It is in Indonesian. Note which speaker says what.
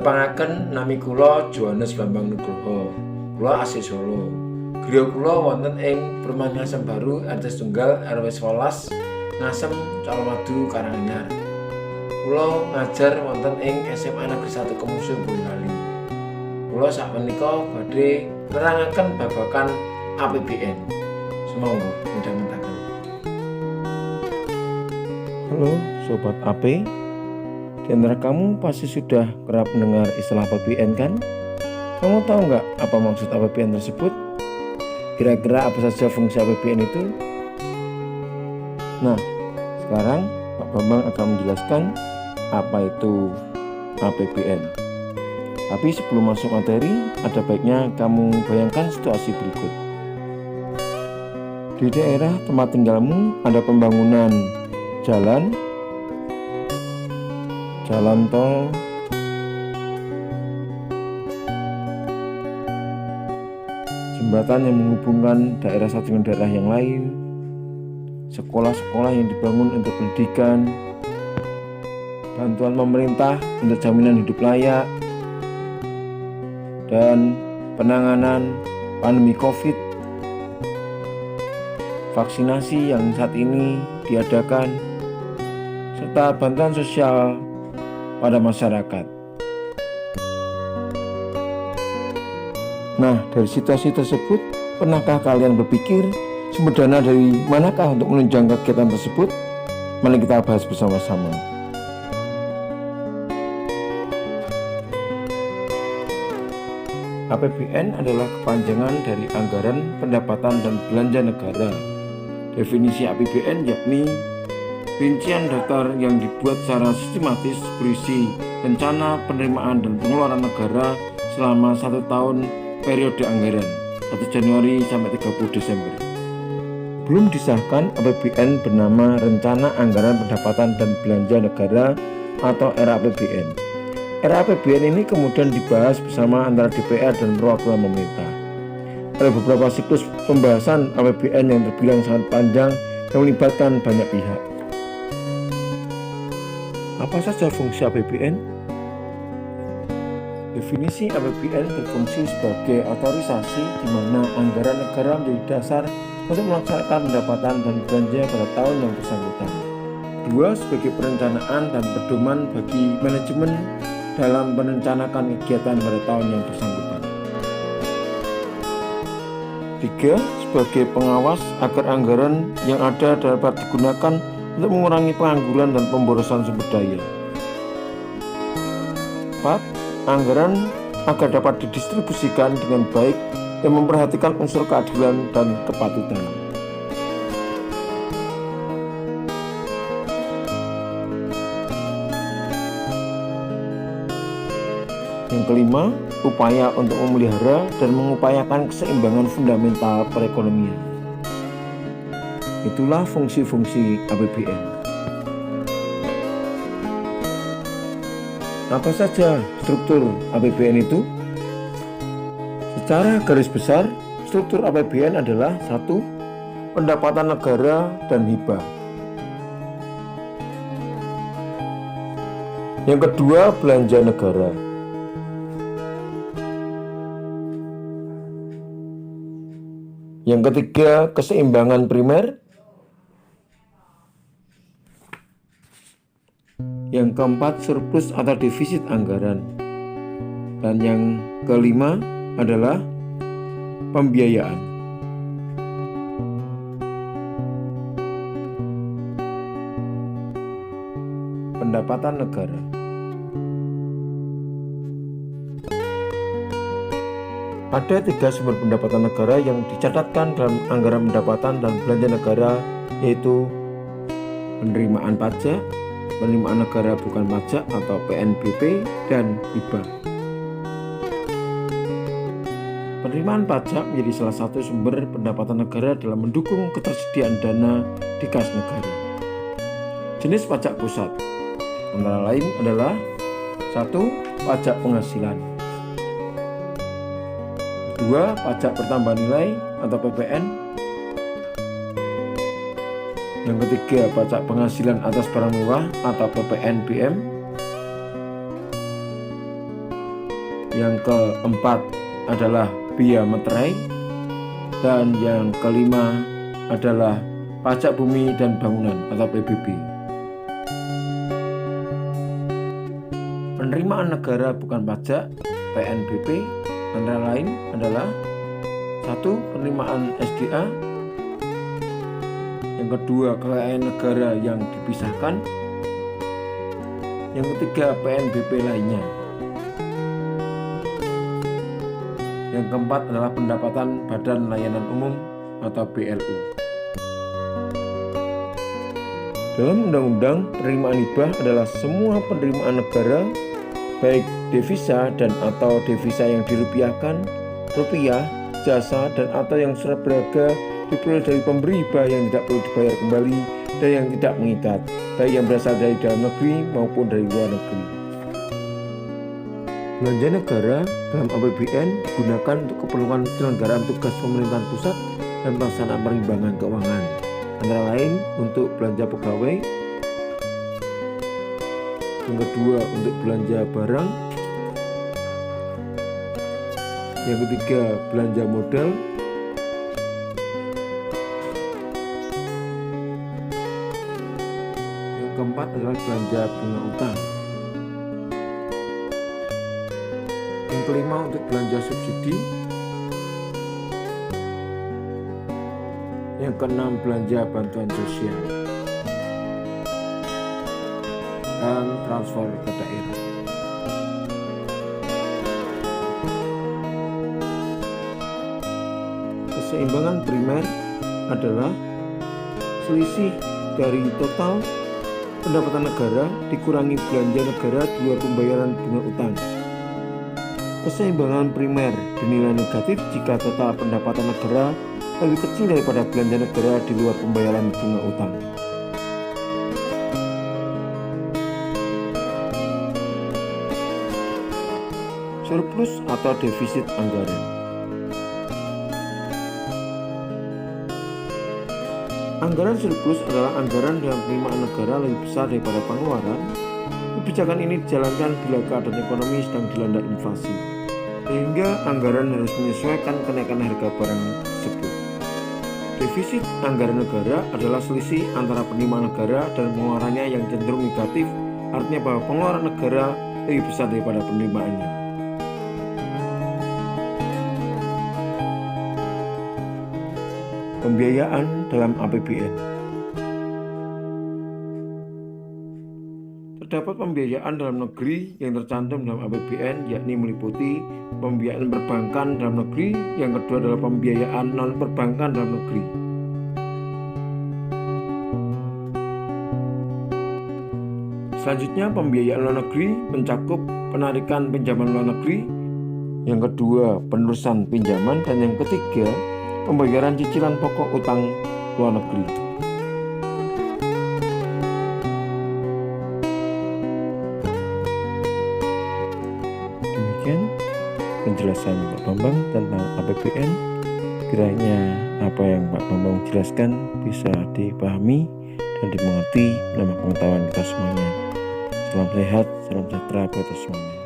Speaker 1: Midhapangaken nami kula Johannes Bambang Nugroho. Kula asli Solo. Griya kula wonten ing Perumahan Ngasem Baru RT 1 RW 11 Ngasem Colomadu Karanganyar. Kula ngajar wonten ing SMA Negeri 1 Kemusu Boyolali. Kula sakmenika badhe nerangaken babagan APBN. Sumangga midhangetaken.
Speaker 2: Halo Sobat AP, di antara kamu pasti sudah kerap mendengar istilah APBN kan? Kamu tahu nggak apa maksud APBN tersebut? Kira-kira apa saja fungsi APBN itu? Nah, sekarang Pak Bambang akan menjelaskan apa itu APBN. Tapi sebelum masuk materi, ada baiknya kamu bayangkan situasi berikut. Di daerah tempat tinggalmu ada pembangunan jalan tol, jembatan yang menghubungkan daerah satu dengan daerah yang lain, sekolah-sekolah yang dibangun untuk pendidikan, bantuan pemerintah untuk jaminan hidup layak, dan penanganan pandemi COVID, vaksinasi yang saat ini diadakan, serta bantuan sosial pada masyarakat. Nah, dari situasi tersebut, pernahkah kalian berpikir sumber dana dari manakah untuk menunjang kegiatan tersebut? Mari kita bahas bersama-sama. APBN adalah kepanjangan dari Anggaran Pendapatan dan Belanja Negara. Definisi APBN yakni rincian daftar yang dibuat secara sistematis berisi rencana penerimaan dan pengeluaran negara selama 1 tahun periode anggaran 1 Januari sampai 30 Desember. Belum disahkan, APBN bernama Rencana Anggaran Pendapatan dan Belanja Negara atau RAPBN. RAPBN ini kemudian dibahas bersama antara DPR dan perwakilan pemerintah. Ada beberapa siklus pembahasan APBN yang terbilang sangat panjang yang melibatkan banyak pihak. Apa saja fungsi APBN? Definisi APBN berfungsi sebagai otorisasi di mana anggaran negara menjadi dasar untuk melaksanakan pendapatan dan belanja pada tahun yang bersangkutan. 2. Sebagai perencanaan dan pedoman bagi manajemen dalam merencanakan kegiatan pada tahun yang bersangkutan. 3. Sebagai pengawas agar anggaran yang ada dapat digunakan untuk mengurangi pengangguran dan pemborosan sumber daya. 4. Anggaran agar dapat didistribusikan dengan baik dan memperhatikan unsur keadilan dan kepatutan. Yang kelima, upaya untuk memelihara dan mengupayakan keseimbangan fundamental perekonomian. Itulah fungsi-fungsi APBN. Apa saja struktur APBN itu? Secara garis besar, struktur APBN adalah 1. Pendapatan negara dan hibah. Yang kedua, belanja negara. Yang ketiga, keseimbangan primer. Yang keempat, surplus atau defisit anggaran. Dan yang kelima adalah pembiayaan. Pendapatan negara. Ada 3 sumber pendapatan negara yang dicatatkan dalam anggaran pendapatan dan belanja negara, yaitu penerimaan pajak, penerimaan negara bukan pajak atau PNBP, dan hibah. Penerimaan pajak menjadi salah satu sumber pendapatan negara dalam mendukung ketersediaan dana di kas negara. Jenis pajak pusat antara lain adalah 1. Pajak penghasilan. 2. Pajak pertambahan nilai atau PPN. Yang ketiga, pajak penghasilan atas barang mewah atau PPNBM. Yang keempat adalah biaya materai. Dan yang kelima adalah pajak bumi dan bangunan atau PBB. Penerimaan negara bukan pajak (PNBP) antara lain adalah 1. Penerimaan SDA. Yang kedua, kekayaan negara yang dipisahkan. Yang ketiga, PNBP lainnya. Yang keempat adalah pendapatan Badan Layanan Umum atau BLU. Dalam Undang-Undang, penerimaan hibah adalah semua penerimaan negara, baik devisa dan atau devisa yang dirupiahkan, rupiah, jasa, dan atau yang surat berharga diperoleh dari pemberi hibah yang tidak perlu dibayar kembali dan yang tidak mengikat, baik yang berasal dari dalam negeri maupun dari luar negeri. Belanja negara dalam APBN digunakan untuk keperluan penyelenggaraan tugas pemerintahan pusat dan pelaksanaan perimbangan keuangan, antara lain untuk belanja pegawai. Yang kedua, untuk belanja barang. Yang ketiga, belanja modal. Yang keempat adalah belanja bunga utang. Yang kelima, untuk belanja subsidi. Yang keenam, belanja bantuan sosial dan transfer ke daerah. Keseimbangan primer adalah selisih dari total pendapatan negara dikurangi belanja negara di luar pembayaran bunga utang. Keseimbangan primer dinilai negatif jika total pendapatan negara lebih kecil daripada belanja negara di luar pembayaran bunga utang. Surplus atau defisit anggaran. Anggaran surplus adalah anggaran dengan penerimaan negara lebih besar daripada pengeluaran. Kebijakan ini dijalankan bila keadaan ekonomi sedang dilanda inflasi, sehingga anggaran harus menyesuaikan kenaikan harga barang tersebut. Defisit anggaran negara adalah selisih antara penerimaan negara dan pengeluarannya yang cenderung negatif, artinya bahwa pengeluaran negara lebih besar daripada penerimaannya. Pembiayaan dalam APBN. Terdapat pembiayaan dalam negeri yang tercantum dalam APBN, yakni meliputi pembiayaan perbankan dalam negeri, yang kedua adalah pembiayaan non-perbankan dalam negeri. Selanjutnya, pembiayaan luar negeri mencakup penarikan pinjaman luar negeri, yang kedua penerusan pinjaman, dan yang ketiga pembayaran cicilan pokok utang luar negeri. Demikian penjelasan Pak Bambang tentang APBN. Kiranya apa yang Pak Bambang jelaskan bisa dipahami dan dimengerti menambah pengetahuan kita semuanya. Salam sehat, salam sejahtera buat semuanya.